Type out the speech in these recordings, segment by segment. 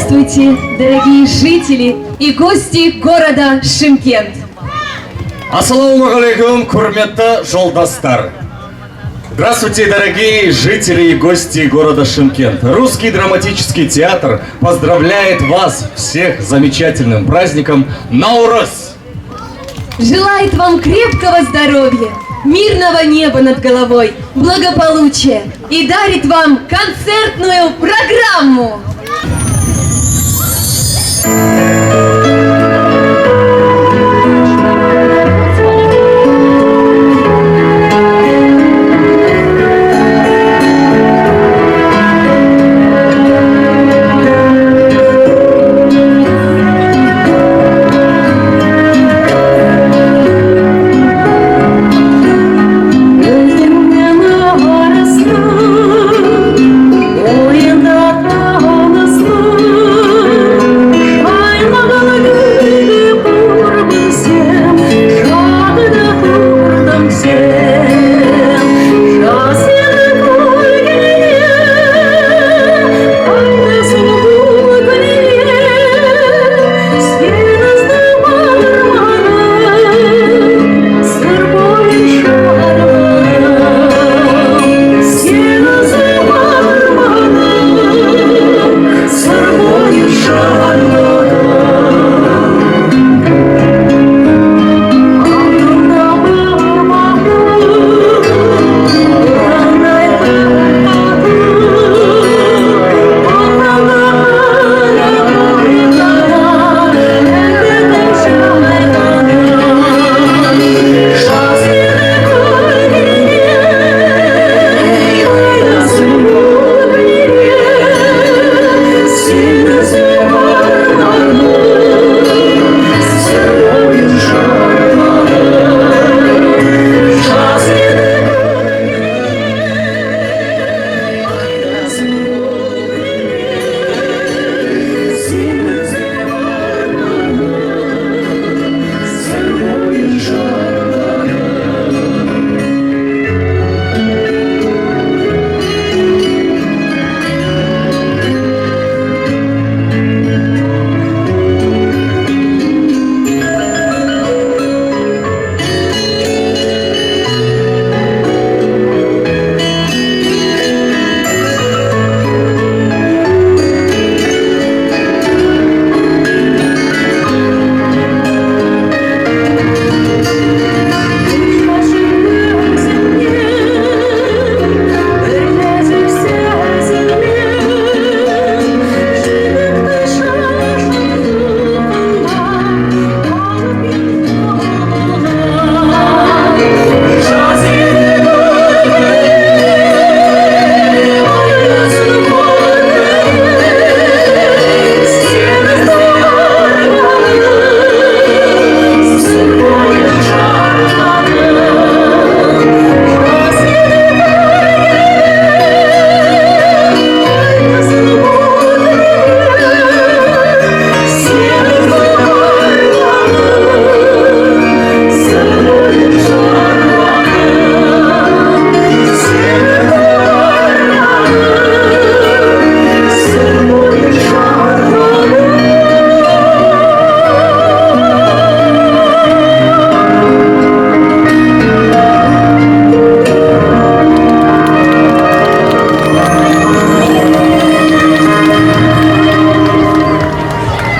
Здравствуйте, дорогие жители и гости города Шымкент. Ассаламу алейкум, курметті жолдастар. Здравствуйте, дорогие жители и гости города Шымкент. Русский драматический театр поздравляет вас всех с замечательным праздником Наурыз. Желает вам крепкого здоровья, мирного неба над головой, благополучия и дарит вам концертную программу.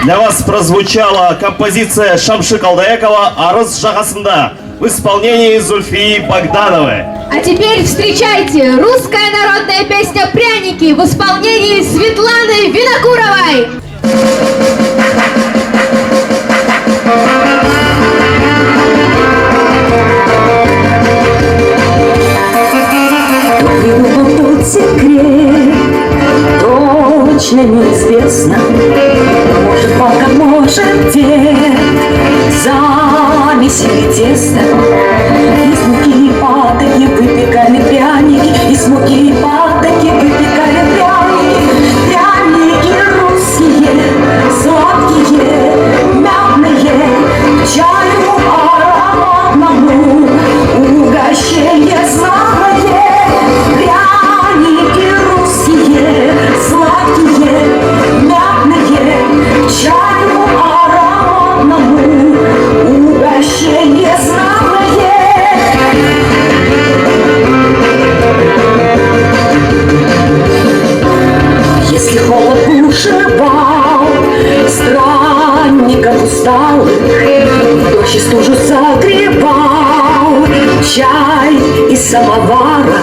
Для вас прозвучала композиция Шамши Калдаекова «Арыз жағасында» в исполнении Зульфии Богдановой. А теперь встречайте русская народная песня «Пряники» в исполнении Светланы Винокуровой. Секрет точно неизвестно, может пока, может где, замесили тесто, из муки и патоки выпекали пряники, из муки и патоки выпекали пряники, пряники русские, сладкие, мятные, к чаю ароматному, угощение знакомое, пряники русские, сладкие, мятные. самовара.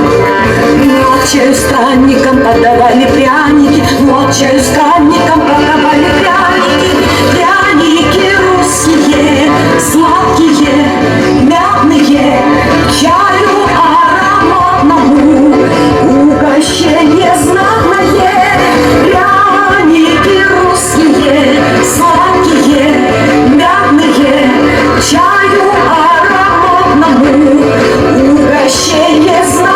Ночью странникам подавали пряники, ночью странникам подавали пряники. Пряники русские, сладкие, мятные, к чаю ароматному, угощение знатное. Пряники русские, сладкие, мятные, к чаю ароматному, угощение знатное.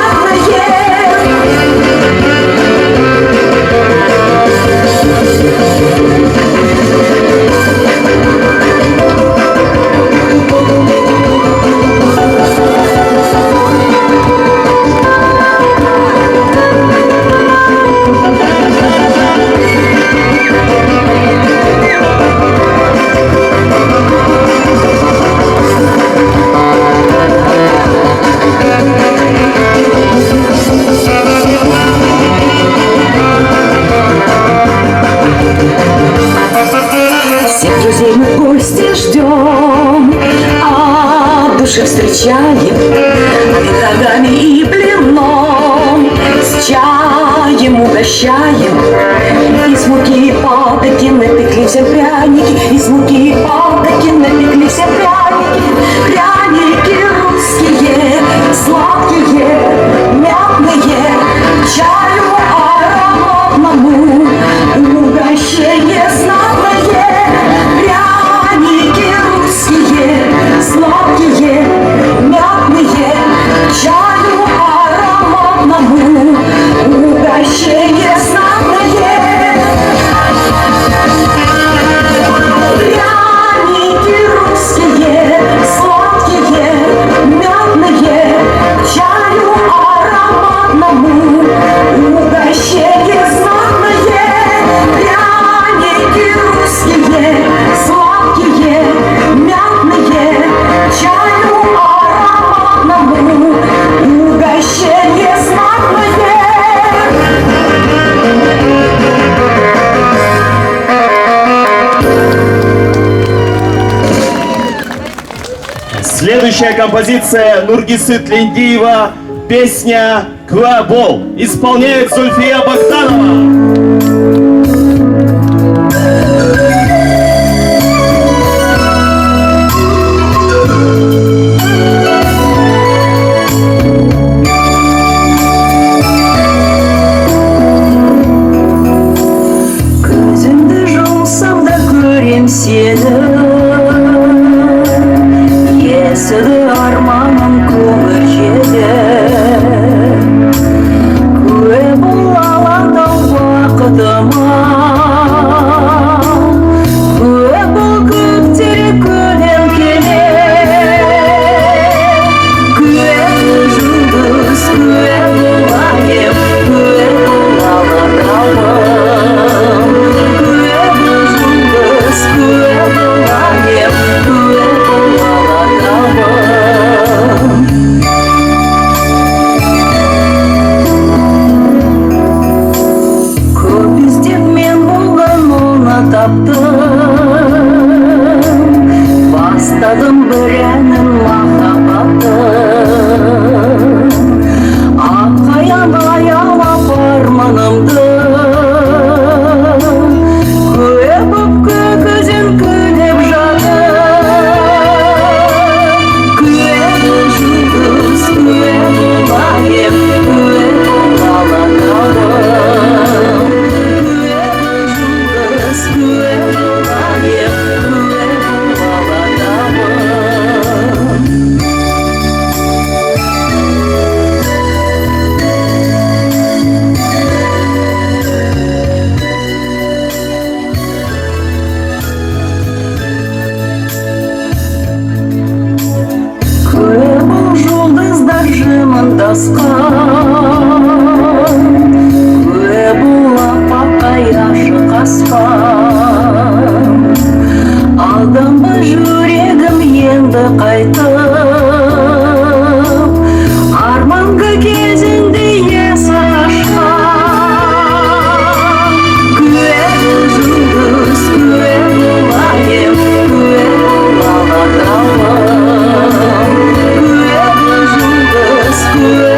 Всех друзей мы в гости ждем, а в душе встречаем пирогами и блином, с чаем угощаем. Из муки и патоки напекли все пряники, из муки и патоки напекли все пряники. Пряники русские, сладкие, мятные, к чаю ароматному, угощение знатное. Пряники русские, сладкие, мятные, к чаю ароматному, угощение знатное. Пряники русские, сладкие, мятные, к чаю ароматному, угощение знатное. Пряники русские, сладкие, мятные, к чаю ароматному, угощение знатное. Следующая композиция Нургисы Тлендиева, песня «Куабол». Исполняет Зульфия Богданова. Көзіңді жұмсам да көрем сені, есігі арманым көңіл жеді. Куә бол алатау бақытыма, куә бол көктері көлем келе. Куә бол жұлдыз, куә бол айым, куә бол алатауым. Куә бол жұлдыз, куә бол айым, куә бол алатауым. Көп іздеп мен болған оны таптым, бастадым бір әнім махаббаттың. Аққайан аялап арманымды, куә боп көзін күліп жатыр. Куә бол жұлдыз, куә бол айым, куә бол алатауым. Куә бол жұлдыз, куә бол айым, куә бол алатауым. Куә бол жұлдыздар жымыңдасқан, куә бол аппақай ашық аспан. Алданба жүрегім енді қайтып, арманға кезінде есі ашқан. Куә бол жұлдыз, куә бол айым, куә бол алатауым. Куә бол жұлдыз, куә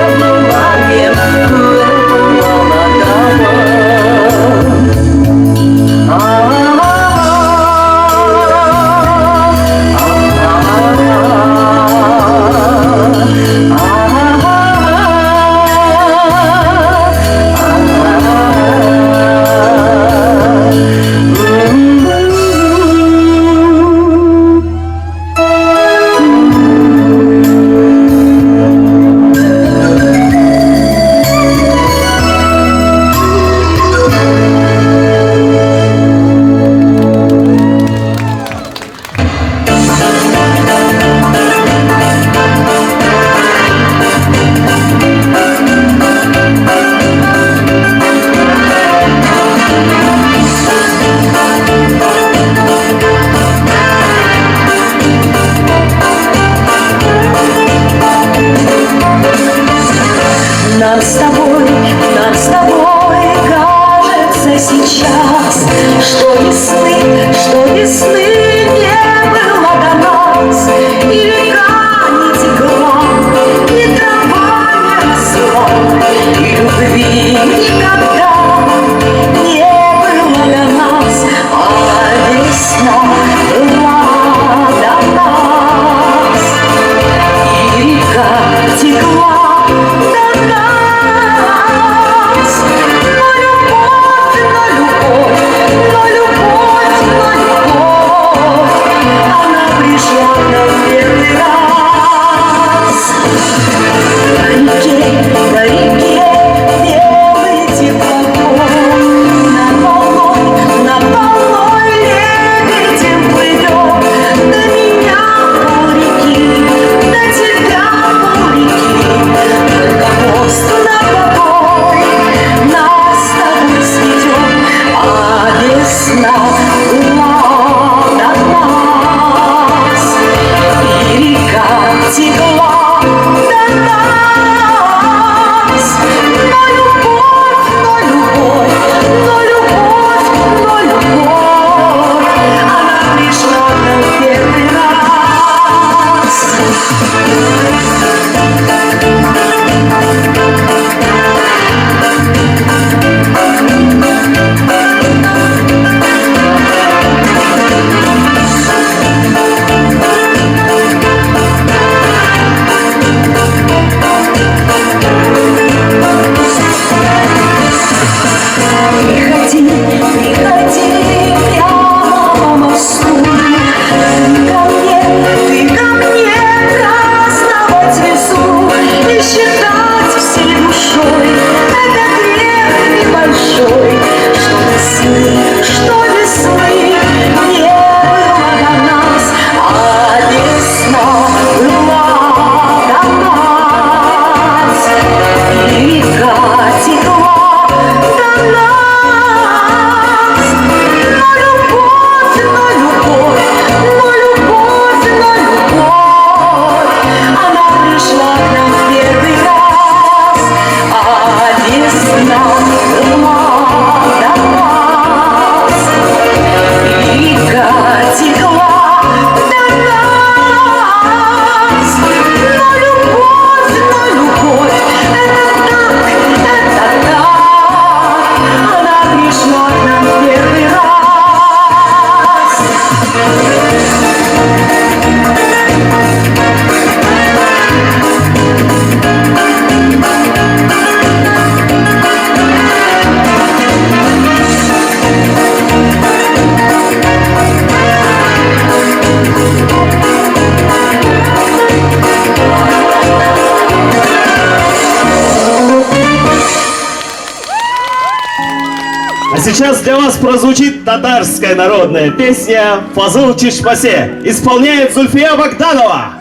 сейчас для вас прозвучит татарская народная песня «Фазыл Чишпасе». Исполняет Зульфия Богданова.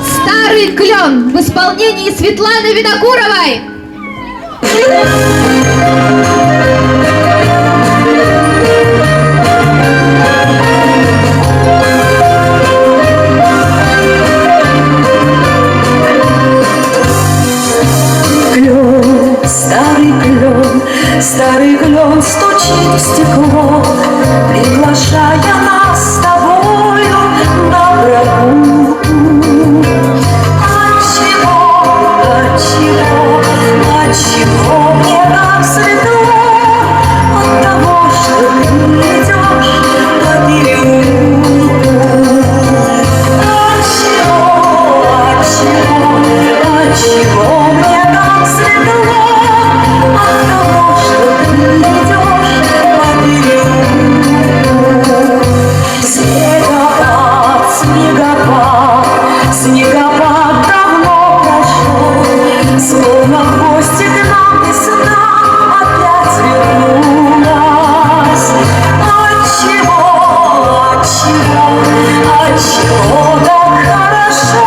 «Старый клен» в исполнении Светланы Винокуровой. Старый клен стучит в стекло, приглашая нас с тобою на прогулку. Отчего мне так светло от того, что ты идешь по переулку? Отчего мне так светло от того, что ты идешь по переулку? Снегопад, снегопад давно прошел, словно в гости к нам весна опять вернулась. Отчего так хорошо?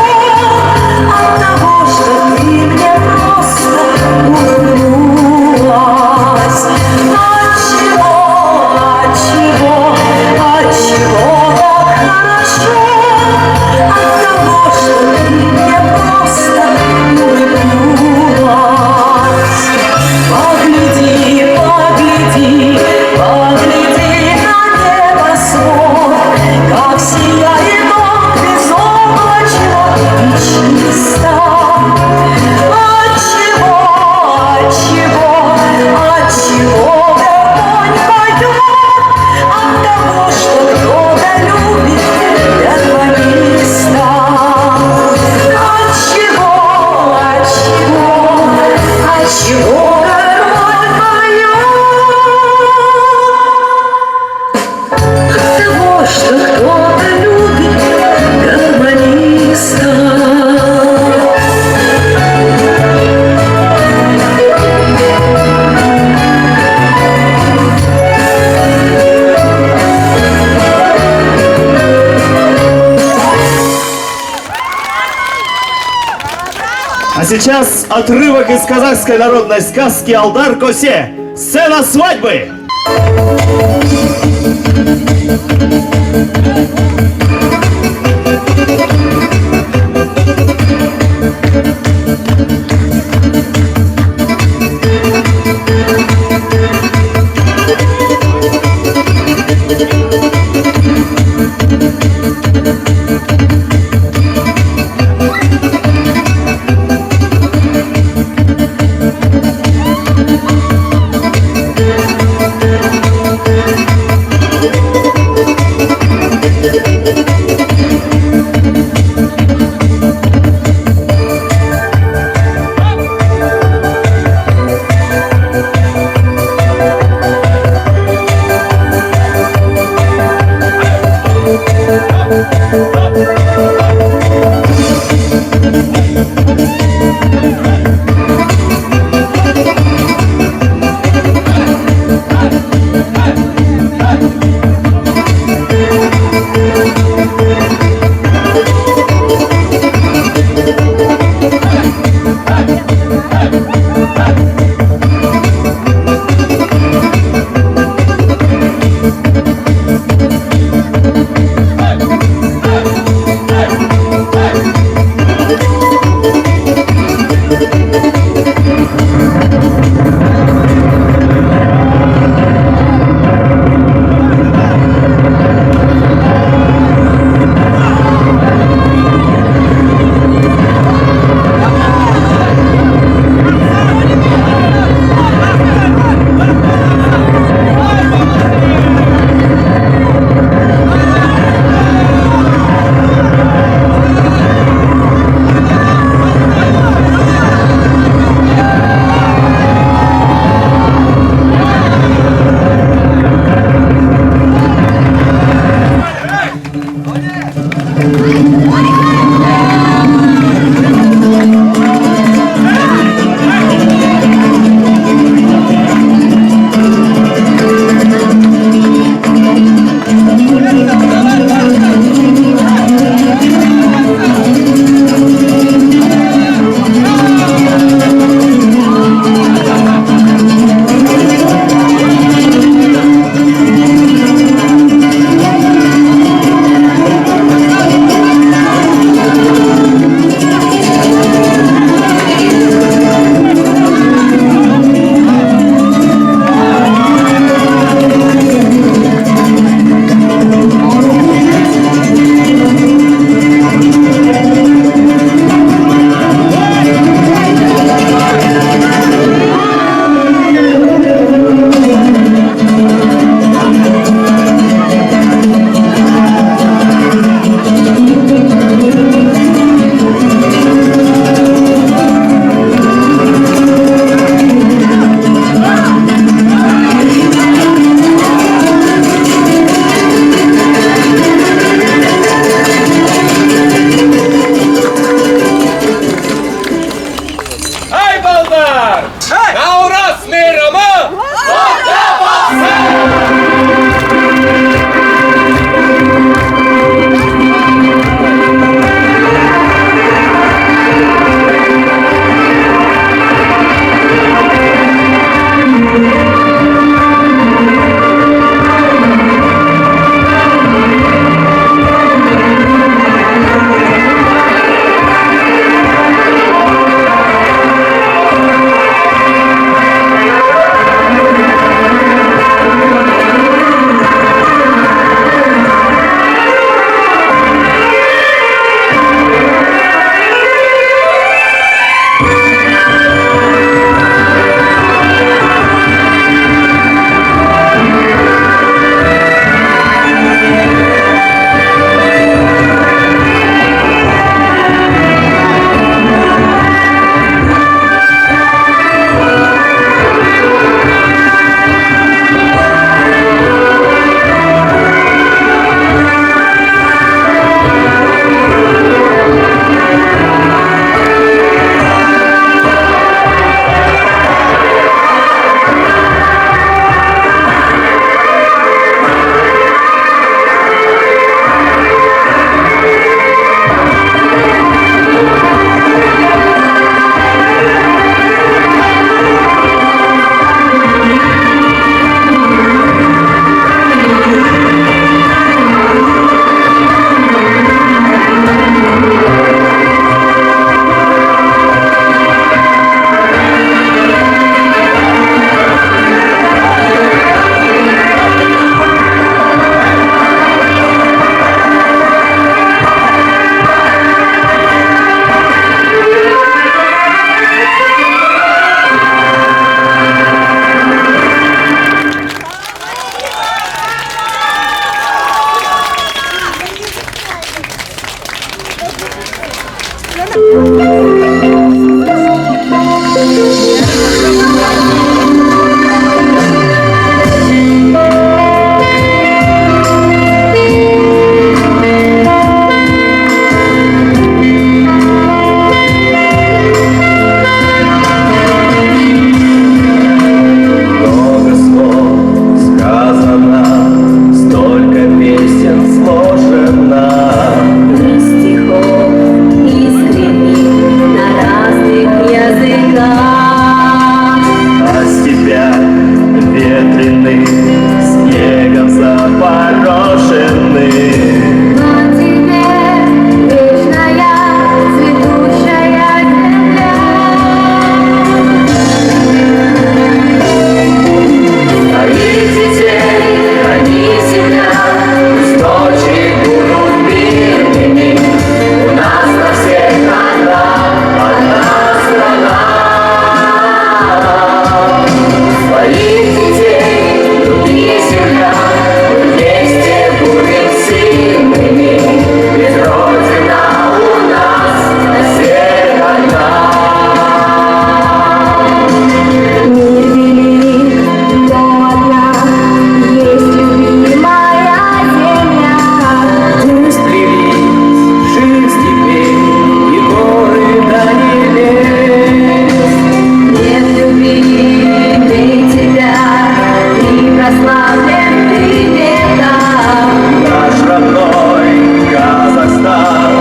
От того, что ты мне просто улыбнулась. Отчего так хорошо? От того, что ты мне просто улыбнулась. Погляди на небосвод, как сияет он безоблачно и чисто. Отчего огонь поет? От того, что кто-то любит пианиста. Отчего огонь поет? От того, что кто-то любит А сейчас отрывок из казахской народной сказки «Алдар Косе». Сцена свадьбы! Много слов сказано, столько песен сложено. Стихов искренних на разных языках. А с тебя ветреный, снегом запорошенный. На тебе вечная цветущая земля. Своих детей храни себя, пусть ночи будут мирными. У нас на всех одна страна. Своих детей люби себя, мы вместе будем сильными. Ведь Родина у нас на всех одна. Мир велик, но одна есть любимая земля. Пусть плелись жив степей и горы до небес. Нет любви без тебя, и прославлен ты веком. Наш родной Казахстан,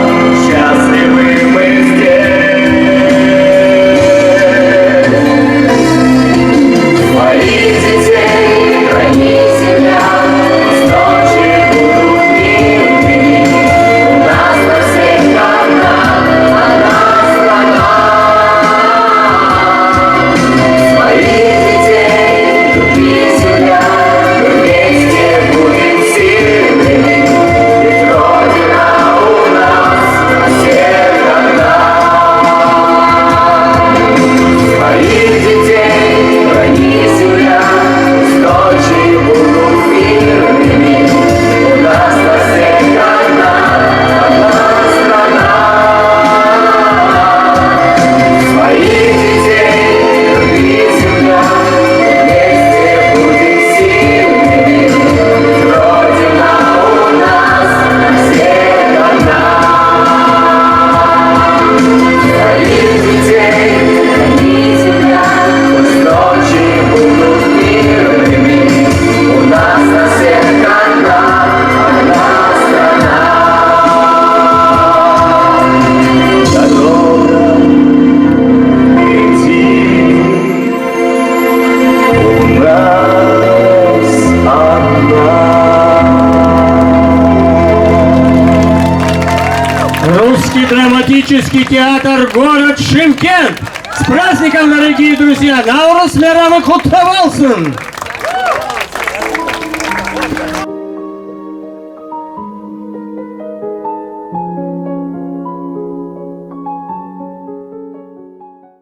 счастливы мы здесь. Своих детей храни себя, пусть ночи будут мирными. У нас на всех одна страна. Своих детей люби себя, мы вместе будем сильными. Ведь Родина у нас на всех одна. Своих детей храни себя, пусть ночи будут мирными. У нас на всех одна страна. Своих детей люби себя, вместе будем сильными. Ведь Родина у нас на всех одна. Своих детей храни себя, пусть ночи будут мирными. У нас на всех одна страна. Дорога идти, у нас одна. Русский драматический театр, город Шымкент. С праздником, дорогие друзья! Наурыз мейрамы құтты болсын!